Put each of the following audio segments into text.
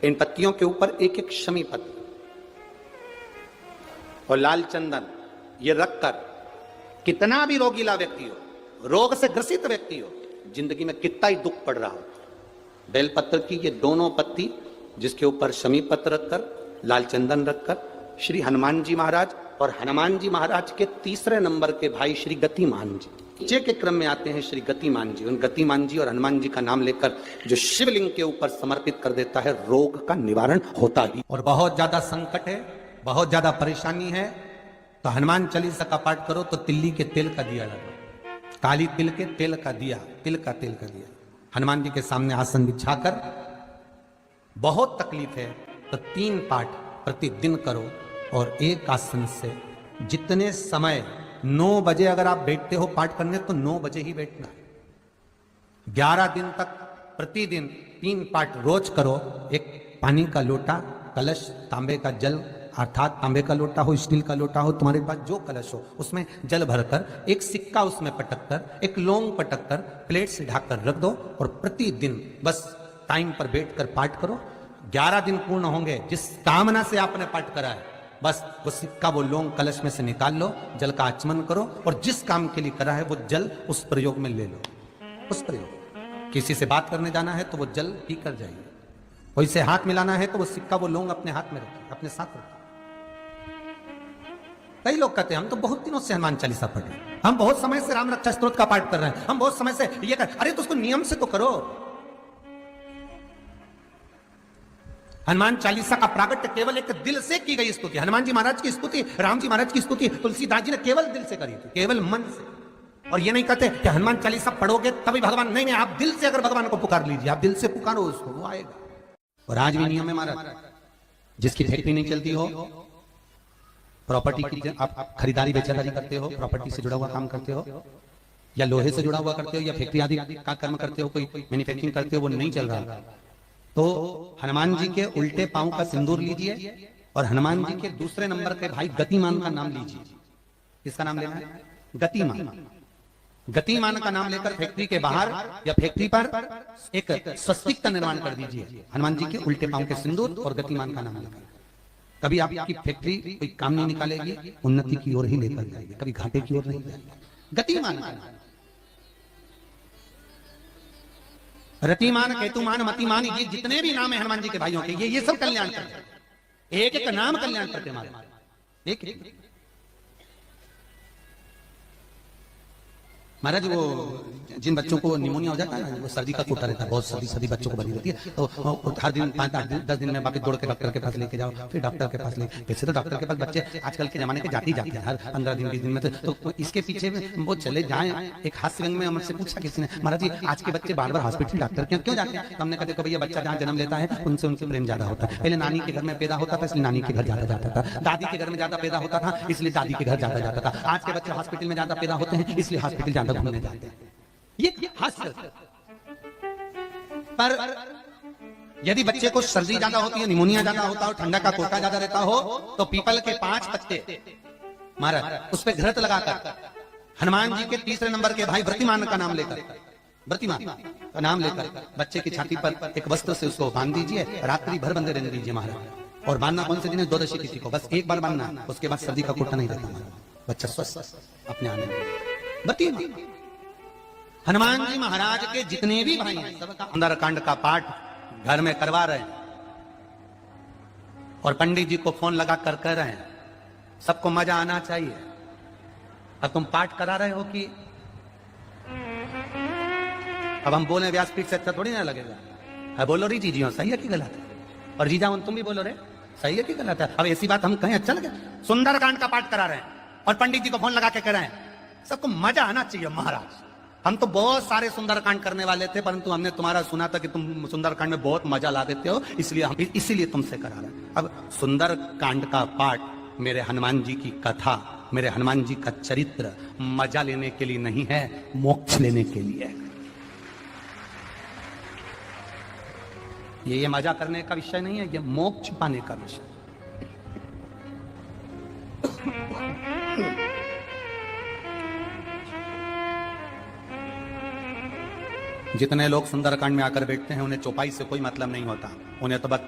इन पत्तियों के ऊपर एक एक शमी पत्र और लाल चंदन ये रखकर कितना भी रोगीला व्यक्ति हो, रोग से ग्रसित व्यक्ति हो, जिंदगी में कितना ही दुख पड़ रहा हो, बेलपत्र की ये दोनों पत्ती जिसके ऊपर शमी पत्र रखकर लाल चंदन रखकर श्री हनुमान जी महाराज और हनुमान जी महाराज के तीसरे नंबर के भाई श्री गतिमान जी, नीचे के क्रम में आते हैं श्री गतिमान जी। उन गतिमान जी और हनुमान जी का नाम लेकर जो शिवलिंग के ऊपर समर्पित कर देता है, रोग का निवारण होता ही। और बहुत ज्यादा संकट है, बहुत ज्यादा परेशानी है, तो हनुमान चालीसा का पाठ करो तो तिल्ली के तेल का दिया लगाओ, काली तिल के तेल का दिया, तिल का तेल का दिया हनुमान जी के सामने आसन बिछाकर, बहुत तकलीफ है तो 3 पाठ प्रतिदिन करो। और एक आसन से जितने समय 9 बजे अगर आप बैठते हो पाठ करने तो 9 बजे ही बैठना है। 11 दिन तक प्रतिदिन 3 पाठ रोज करो। एक पानी का लोटा, कलश, तांबे का जल अर्थात तांबे का लोटा हो, स्टील का लोटा हो, तुम्हारे पास जो कलश हो उसमें जल भरकर, एक सिक्का उसमें पटक कर, एक लौंग पटक कर प्लेट से ढककर रख दो और प्रतिदिन बस टाइम पर बैठकर पाठ करो। 11 दिन पूर्ण होंगे, जिस कामना से आपने पाठ करा है बस वो सिक्का, वो लौंग कलश में से निकाल लो, जल का आचमन करो और जिस काम के लिए करा है वो जल उस प्रयोग में ले लो। उस प्रयोग, किसी से बात करने जाना है तो वो जल पी कर जाइए, कोई से हाथ मिलाना है तो वो सिक्का, वो लौंग अपने हाथ में रखिए, अपने साथ रखिए। कई लोग कहते हैं हम तो बहुत दिनों से हनुमान चालीसा पढ़ रहे हैं, हम बहुत समय से राम रक्षा स्तोत्र का पाठ कर रहे हैं, हम बहुत समय से ये कर, अरे तो उसको नियम से तो करो। हनुमान चालीसा का प्रागट्य केवल एक दिल से की गई स्तुति। हनुमान जी महाराज की स्तुति, राम जी महाराज की स्तुति तुलसीदास जी ने केवल दिल से करी थी, केवल मन से। और ये नहीं कहते कि हनुमान चालीसा पढ़ोगे तभी भगवान, नहीं, आप दिल से अगर भगवान को पुकार लीजिए, आप दिल से पुकारो उसको, वो आएगा। और आज भी नियम है महाराज, जिसकी फैक्ट्री नहीं चलती हो, प्रॉपर्टी की आप खरीदारी बेचादारी करते हो, प्रॉपर्टी से जुड़ा हुआ काम करते हो या लोहे से जुड़ा हुआ करते हो या फैक्ट्री आदि का कर्म करते हो, कोई मैन्युफैक्चरिंग करते हो, वो नहीं चल रहा, तो हनुमान जी के उल्टे पांव का सिंदूर लीजिए और हनुमान जी के दूसरे नंबर के भाई गतिमान का नाम लीजिए। किसका नाम लेना है? गतिमान। गतिमान का नाम लेकर फैक्ट्री के बाहर या फैक्ट्री पर एक स्वस्तिक का निर्माण कर दीजिए, हनुमान जी के उल्टे पांव के सिंदूर और गतिमान का नाम लेकर। कभी आपकी फैक्ट्री कोई काम नहीं निकालेगी, उन्नति की ओर ही लेकर जाएगी, कभी घाटे की ओर नहीं जाएगी। गतिमान का नाम, रतिमान, केतुमान, मतिमान, ये जितने भी नाम है हनुमान जी के भाइयों के, ये सब कल्याण करते हैं, एक एक नाम कल्याण करते हैं हमारे। एक महाराज वो जिन बच्चों को निमोनिया हो जाता है ना, वो सर्दी का कोटा रहता है, बहुत सर्दी बच्चों को बनी रहती है, तो हर दिन 5-8 दिन 10 दिन में बाकी दौड़ के डॉक्टर के पास लेके जाओ, फिर डॉक्टर के पास ले, वैसे तो डॉक्टर के पास बच्चे आजकल के जमाने के जाते ही जाते हैं, हर 15 दिन 20 दिन में, तो इसके पीछे वो चले जाए। एक हास्य रंग में हमसे पूछा किसी ने, महाराज जी आज के बच्चे बार बार हॉस्पिटल डॉक्टर के क्यों जाते हैं? हमने कहते भैया बच्चा जहाँ जन्म लेता है उनसे उनसे प्रेम ज्यादा होता है। पहले नानी के घर में पैदा होता था इसलिए नानी के घर ज्यादा जाता था, दादी के घर में ज्यादा पैदा होता था इसलिए दादी के घर ज्यादा जाता था। आज के बच्चे हॉस्पिटल में ज्यादा पैदा होते हैं इसलिए हॉस्पिटल ज्यादा घूमने जाते हैं। ये हास्य। पर यदि बच्चे को सर्दी ज्यादा होती है, निमोनिया ज्यादा होता हो, ठंडा का कोटा ज्यादा रहता हो, तो पीपल के 5 पत्ते महाराज उस पे घृत लगाकर हनुमान जी के तीसरे नंबर के भाई व्रतिमान का नाम लेकर, व्रतिमान का नाम लेकर बच्चे की छाती पर एक वस्त्र से उसको बांध दीजिए, रात्रि भर बंधे रहने दीजिए महाराज। और बांधना कौन से दिन है? 12 तिथि को, बस एक बार बांधना, उसके बाद सर्दी का कोटा नहीं रहता, बच्चा स्वस्थ अपने आने में। हनुमान जी महाराज के जितने भी भाई हैं सबका सुंदरकांड का पाठ घर में करवा रहे हैं और पंडित जी को फोन लगा कर कह रहे हैं सबको मजा आना चाहिए। अब तुम पाठ करा रहे हो कि अब हम बोले व्यासपीठ से अच्छा थोड़ी ना लगेगा? अब बोलो री जीजियो सही है कि गलत है? और जीजा तुम भी बोलो रे सही है कि गलत है? अब ऐसी बात हम कहें अच्छा लगे? सुंदरकांड का पाठ करा रहे हैं और पंडित जी को फोन लगा के कह रहे हैं सबको मजा आना चाहिए। महाराज हम तो बहुत सारे सुंदरकांड करने वाले थे, परंतु हमने तुम्हारा सुना था कि तुम सुंदरकांड में बहुत मजा ला देते हो, इसलिए हम इसीलिए तुमसे करा रहे हैं। अब सुंदरकांड का पाठ मेरे हनुमान जी की कथा, मेरे हनुमान जी का चरित्र मजा लेने के लिए नहीं है, मोक्ष लेने के लिए है। ये मजा करने का विषय नहीं है, ये मोक्ष पाने का विषय। जितने लोग सुंदरकांड में आकर बैठते हैं उन्हें चौपाई से कोई मतलब नहीं होता, उन्हें तो बस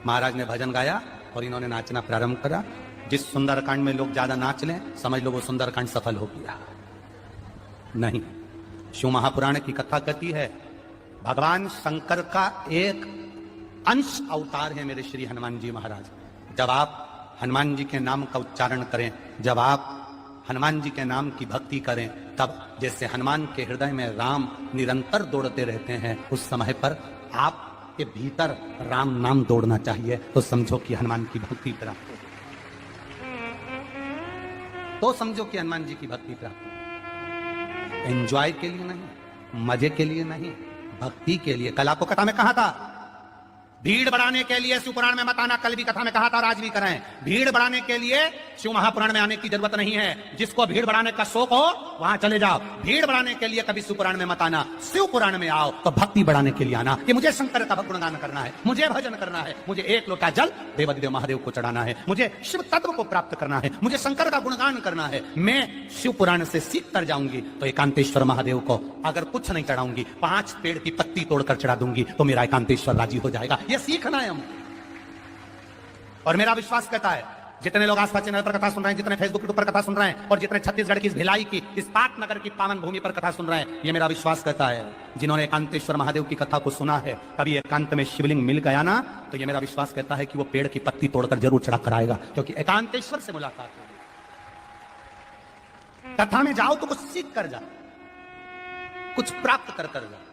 महाराज ने भजन गाया और इन्होंने नाचना प्रारंभ करा। जिस सुंदरकांड में लोग ज्यादा नाच लें, समझ लो वो सुंदरकांड सफल हो गया। नहीं, शिव महापुराण की कथा कहती है भगवान शंकर का एक अंश अवतार है मेरे श्री हनुमान जी महाराज। जब आप हनुमान जी के नाम का उच्चारण करें, जब आप हनुमान जी के नाम की भक्ति करें, तब जैसे हनुमान के हृदय में राम निरंतर दौड़ते रहते हैं, उस समय पर आपके भीतर राम नाम दौड़ना चाहिए। तो समझो कि हनुमान की भक्ति प्राप्त हो, तो समझो कि हनुमान जी की भक्ति प्राप्त हो। एंजॉय के लिए नहीं, मजे के लिए नहीं, भक्ति के लिए। कल आपको कथा में कहा था भीड़ बढ़ाने के लिए शिव पुराण में मत आना। कल भी कथा में कहा था और आज भी कराएं। भीड़ बढ़ाने के लिए शिव महापुराण में आने की जरूरत नहीं है। जिसको भीड़ बढ़ाने का शौक हो वहां चले जाओ। भीड़ बढ़ाने के लिए कभी शिव पुराण में मत आना। शिव पुराण में आओ तो भक्ति बढ़ाने के लिए आना कि मुझे शंकर का गुणगान करना है, मुझे भजन करना है, मुझे एक लोटा जल देवादिदेव महादेव को चढ़ाना है, मुझे शिव तत्व को प्राप्त करना है, मुझे शंकर का गुणगान करना है। मैं शिव पुराण से सीख कर जाऊंगी तो एकांतेश्वर महादेव को अगर कुछ नहीं चढ़ाऊंगी, 5 पेड़ की पत्ती तोड़कर चढ़ा दूंगी तो मेरा एकांतेश्वर राजी हो जाएगा। यह सीखना है हम। और मेरा विश्वास कहता है जितने लोग आसपास चैनल पर कथा सुन रहे हैं, जितने फेसबुक पर कथा सुन रहे हैं और जितने छत्तीसगढ़ की इस भिलाई की इस पाटनगर की पावन भूमि पर कथा सुन रहे हैं, ये मेरा विश्वास कहता है जिन्होंने एकांतेश्वर महादेव की कथा को सुना है, कभी एकांत में शिवलिंग मिल गया ना, तो ये मेरा विश्वास कहता है कि वो पेड़ की पत्ती तोड़कर जरूर चढ़ा कर आएगा, क्योंकि एकांतेश्वर से मुलाकात है। कथा में जाओ तो कुछ सीख कर जाओ, कुछ प्राप्त कर जाओ।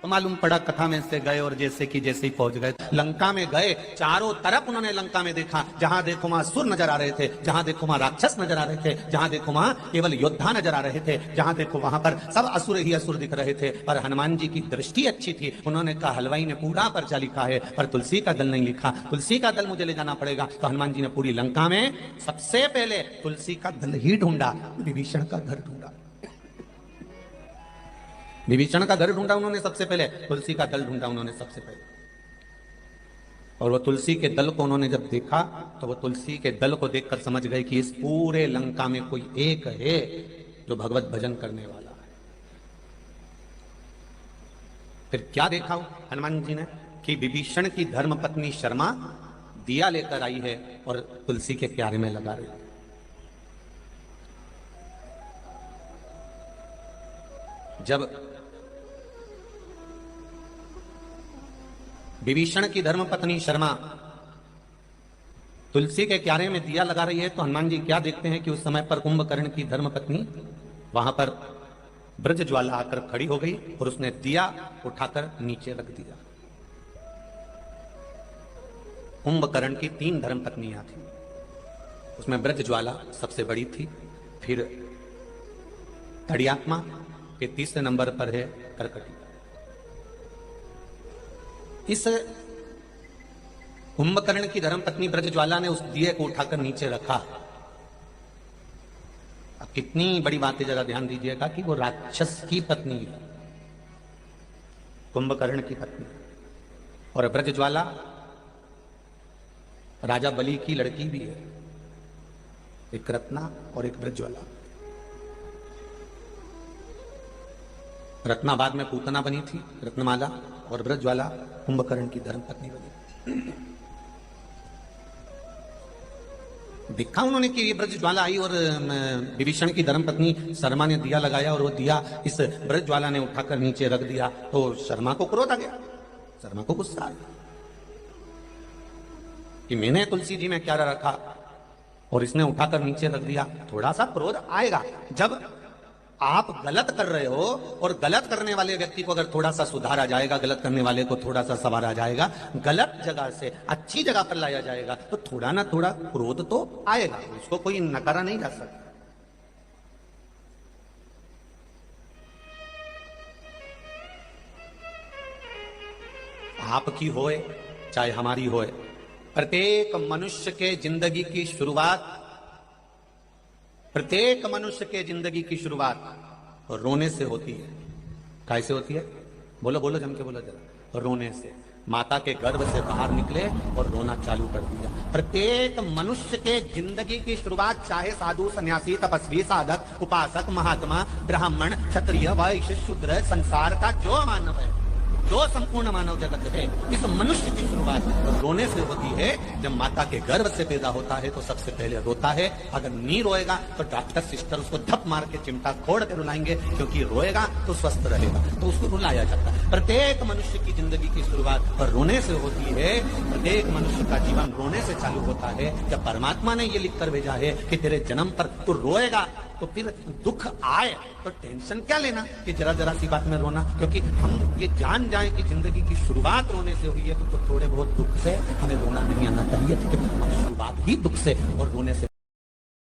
तो मालूम पड़ा कथा में से गए और जैसे कि जैसे ही पहुंच गए लंका में गए, चारों तरफ उन्होंने लंका में देखा, जहां देखो वहां सुर नजर आ रहे थे, जहां देखो वहां राक्षस नजर आ रहे थे, जहां देखो वहां केवल योद्धा नजर आ रहे थे, जहां देखो वहां पर सब असुर ही असुर दिख रहे थे। पर हनुमान जी की दृष्टि अच्छी थी। उन्होंने कहा हलवाई ने पूरा पर्चा लिखा है पर तुलसी का दल नहीं लिखा, तुलसी का दल मुझे ले जाना पड़ेगा। तो हनुमान जी ने पूरी लंका में सबसे पहले तुलसी का दल ही ढूंढा, विभीषण का घर ढूंढा। विभीषण का घर ढूंढा उन्होंने सबसे पहले, तुलसी का दल ढूंढा उन्होंने सबसे पहले। और वो तुलसी के दल को उन्होंने जब देखा तो वो तुलसी के दल को देखकर समझ गए कि इस पूरे लंका में कोई एक है जो भगवत भजन करने वाला है। फिर क्या देखा हनुमान जी ने कि विभीषण की धर्म पत्नी शर्मा दिया लेकर आई है और तुलसी के क्यारे में लगा रही है। जब विभीषण की धर्मपत्नी शर्मा तुलसी के क्यारे में दिया लगा रही है तो हनुमान जी क्या देखते हैं कि उस समय पर कुंभकर्ण की धर्मपत्नी वहां पर ब्रज ज्वाला आकर खड़ी हो गई और उसने दिया उठाकर नीचे रख दिया। कुंभकर्ण की 3 धर्मपत्नियां थी, उसमें ब्रज ज्वाला सबसे बड़ी थी, फिर तड़ियात्मा के तीसरे नंबर पर है करकटी। इस कुंभकर्ण की धर्मपत्नी ब्रजज्वाला ने उस दिए को उठाकर नीचे रखा। अब कितनी बड़ी बात है, जरा ध्यान दीजिएगा कि वो राक्षस की पत्नी है, कुंभकर्ण की पत्नी, और ब्रजज्वाला राजा बलि की लड़की भी है, एक रत्ना और एक ब्रजज्वाला। रत्ना बाद में पूतना बनी थी, रत्नमाला, और ब्रजज्वाला कुंभकर्ण की धर्मपत्नी बनी। देखा उन्होंने कि ये ब्रजज्वाला आई और विभीषण की धर्मपत्नी शर्मा ने दिया लगाया और वो दिया इस ब्रजज्वाला ने उठाकर नीचे रख दिया, तो शर्मा को क्रोध आ गया, शर्मा को गुस्सा आ गया कि मैंने तुलसी जी में क्या रखा और इसने उठाकर नीचे रख दिया। थोड़ा सा क्रोध आएगा जब आप गलत कर रहे हो और गलत करने वाले व्यक्ति को अगर थोड़ा सा सुधारा जाएगा, गलत करने वाले को थोड़ा सा संवारा जाएगा, गलत जगह से अच्छी जगह पर लाया जाएगा, तो थोड़ा ना थोड़ा क्रोध तो आएगा, उसको कोई नकारा नहीं जा सकता। आपकी होए चाहे हमारी होए, प्रत्येक मनुष्य के जिंदगी की शुरुआत, प्रत्येक मनुष्य के जिंदगी की शुरुआत रोने से होती है। कैसे होती है? बोलो बोलो, जम के बोलो जरा। रोने से। माता के गर्भ से बाहर निकले और रोना चालू कर दिया। प्रत्येक मनुष्य के जिंदगी की शुरुआत, चाहे साधु, सन्यासी, तपस्वी, साधक, उपासक, महात्मा, ब्राह्मण, क्षत्रिय, वैश्य, शूद्र, संसार का जो मानव है, जो संपूर्ण मानव जगत है, इस मनुष्य की शुरुआत रोने से होती है। जब माता के गर्भ से पैदा होता है तो सबसे पहले रोता है। अगर नहीं रोएगा तो डॉक्टर सिस्टर उसको धप मार के चिमटा खोड़ के रुलाएंगे, क्योंकि रोएगा तो स्वस्थ रहेगा, तो उसको रुलाया जाता है। प्रत्येक मनुष्य की जिंदगी की शुरुआत रोने से होती है। प्रत्येक मनुष्य का जीवन रोने से चालू होता है। जब परमात्मा ने ये लिख कर भेजा है कि तेरे जन्म पर तू रोएगा, तो फिर दुख आए तो टेंशन क्या लेना कि जरा जरा सी बात में रोना, क्योंकि हम ये जान जाए कि जिंदगी की शुरुआत रोने से हुई है तो थोड़े बहुत दुख से हमें रोना नहीं आना चाहिए, क्योंकि शुरुआत ही दुख से और रोने से